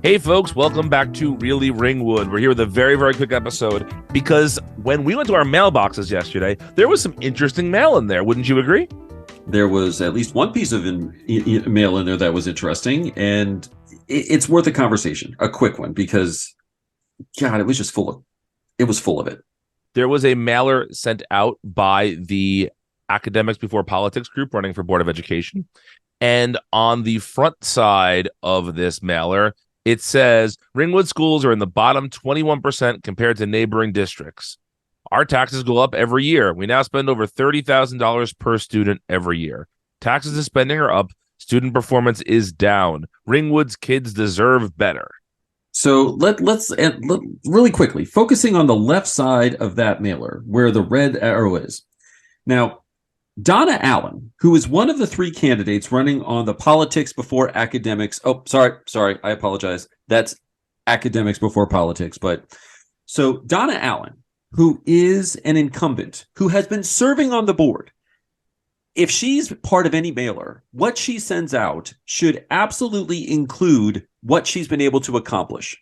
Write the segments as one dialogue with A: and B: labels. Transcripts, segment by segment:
A: Hey folks, welcome back to Really Ringwood. We're here with a very, very quick episode because when we went to our mailboxes yesterday, there was some interesting mail in there. Wouldn't you agree?
B: There was at least one piece of mail in there that was interesting, and it's worth a conversation, a quick one, because God, it was just full of it.
A: There was a mailer sent out by the Academics Before Politics group running for Board of Education. And on the front side of this mailer, it says, Ringwood schools are in the bottom 21% compared to neighboring districts. Our taxes go up every year. We now spend over $30,000 per student every year. Taxes and spending are up. Student performance is down. Ringwood's kids deserve better.
B: So let's really quickly, focusing on the left side of that mailer where the red arrow is. Now, Donna Allen, who is one of the three candidates running on the Politics Before Academics. Oh, sorry, I apologize. That's Academics Before Politics. But so Donna Allen, who is an incumbent, who has been serving on the board, if she's part of any mailer, what she sends out should absolutely include what she's been able to accomplish.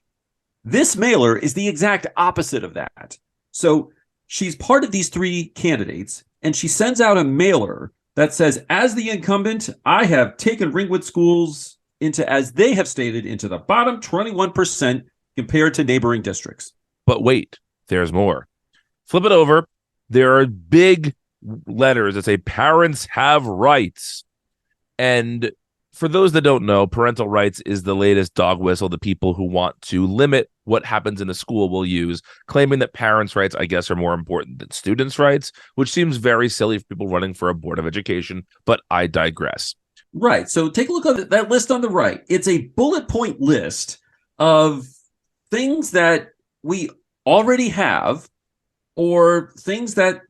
B: This mailer is the exact opposite of that. So she's part of these three candidates, and she sends out a mailer that says, as the incumbent, I have taken Ringwood schools into, as they have stated, into the bottom 21% compared to neighboring districts.
A: But wait, there's more. Flip it over. There are big letters that say parents have rights. And for those that don't know, parental rights is the latest dog whistle that people who want to limit what happens in a school will use, claiming that parents' rights, I guess, are more important than students' rights, which seems very silly for people running for a board of education, but I digress.
B: Right. So take a look at that list on the right. It's a bullet point list of things that we already have or things that,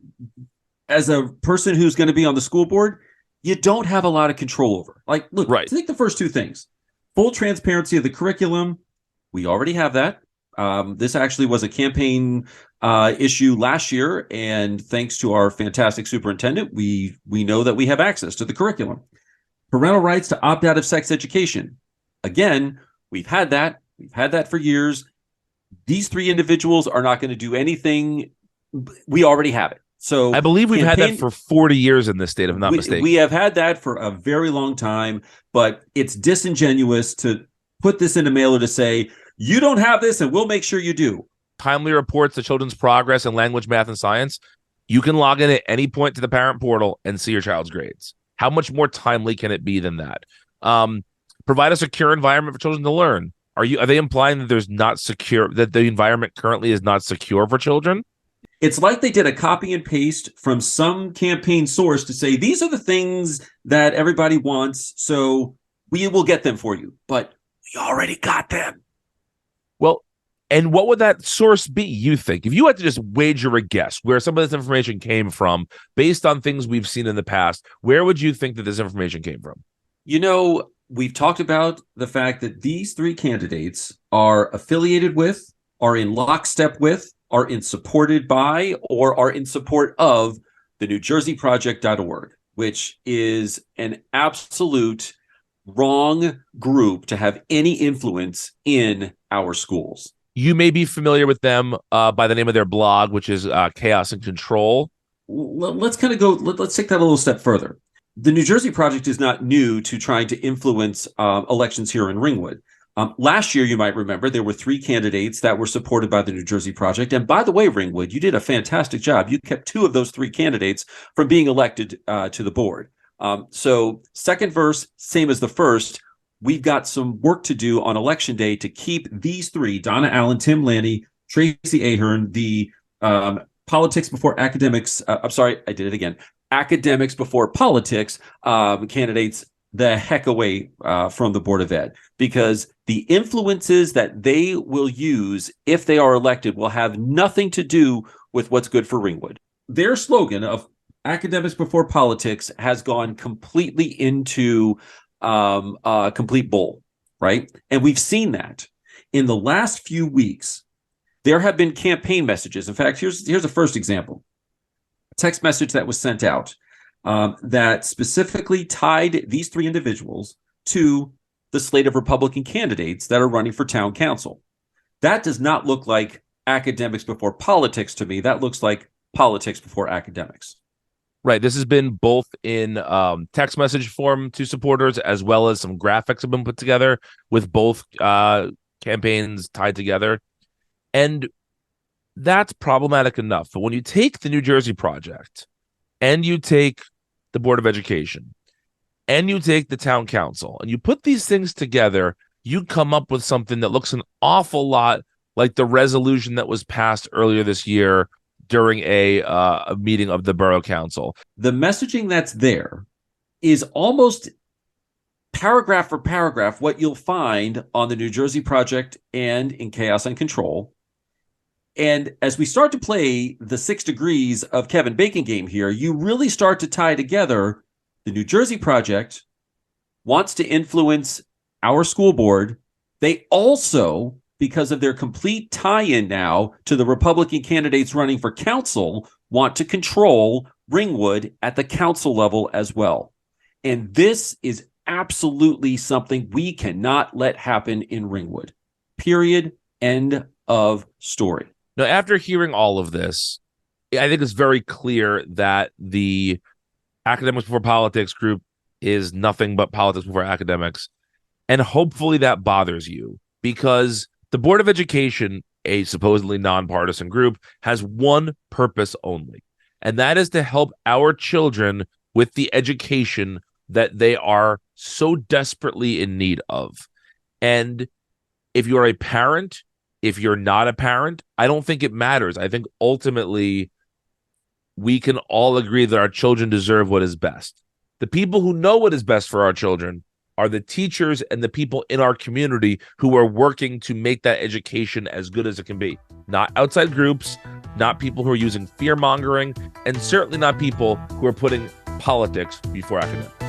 B: as a person who's going to be on the school board, you don't have a lot of control over. Like, look, right. Take the first two things. Full transparency of the curriculum. We already have that. This actually was a campaign issue last year, and thanks to our fantastic superintendent, we know that we have access to the curriculum. Parental rights to opt out of sex education. Again, we've had that. We've had that for years. These three individuals are not going to do anything. We already have it. So
A: I believe we've had that for 40 years in this state, if I'm not mistaken.
B: We have had that for a very long time, but it's disingenuous to put this in a mailer to say, you don't have this and we'll make sure you do.
A: Timely reports to children's progress in language, math, and science. You can log in at any point to the parent portal and see your child's grades. How much more timely can it be than that? Provide a secure environment for children to learn. Are they implying that that the environment currently is not secure for children?
B: It's like they did a copy and paste from some campaign source to say, these are the things that everybody wants, so we will get them for you. But we already got them.
A: Well, and what would that source be, you think? If you had to just wager a guess where some of this information came from, based on things we've seen in the past, where would you think that this information came from?
B: You know, we've talked about the fact that these three candidates are affiliated with, are in lockstep with, are supported by, or are in support of the NewJerseyProject.org, which is an absolute wrong group to have any influence in our schools.
A: You may be familiar with them by the name of their blog, which is Chaos and Control.
B: Let's take that a little step further. The New Jersey Project is not new to trying to influence elections here in Ringwood. Last year, you might remember, there were three candidates that were supported by the New Jersey Project. And by the way, Ringwood, you did a fantastic job. You kept two of those three candidates from being elected to the board. So second verse, same as the first, we've got some work to do on election day to keep these three, Donna Allen, Tim Lanni, Traci Ahearn, the Politics Before Academics, Academics Before Politics candidates the heck away from the Board of Ed, because the influences that they will use if they are elected will have nothing to do with what's good for Ringwood. Their slogan of Academics Before Politics has gone completely into complete bull, right? And we've seen that in the last few weeks. There have been campaign messages. In fact, here's the first example. A text message that was sent out that specifically tied these three individuals to the slate of Republican candidates that are running for town council. That does not look like academics before politics to me. That looks like politics before academics.
A: Right. This has been both in text message form to supporters, as well as some graphics have been put together with both campaigns tied together. And that's problematic enough. But when you take the New Jersey Project and you take the Board of Education and you take the town council and you put these things together, you come up with something that looks an awful lot like the resolution that was passed earlier this year during a meeting of the borough council.
B: The messaging that's there is almost paragraph for paragraph what you'll find on the New Jersey Project and in Chaos and Control. And as we start to play the 6 degrees of Kevin Bacon game here, you really start to tie together the New Jersey Project wants to influence our school board. They also, because of their complete tie-in now to the Republican candidates running for council, want to control Ringwood at the council level as well. And this is absolutely something we cannot let happen in Ringwood. Period. End of story.
A: Now, after hearing all of this, I think it's very clear that the Academics Before Politics group is nothing but politics before academics. And hopefully that bothers you, because the Board of Education, a supposedly nonpartisan group, has one purpose only, and that is to help our children with the education that they are so desperately in need of. And if you're a parent, if you're not a parent, I don't think it matters. I think ultimately we can all agree that our children deserve what is best. The people who know what is best for our children are the teachers and the people in our community who are working to make that education as good as it can be. Not outside groups, not people who are using fear-mongering, and certainly not people who are putting politics before academics.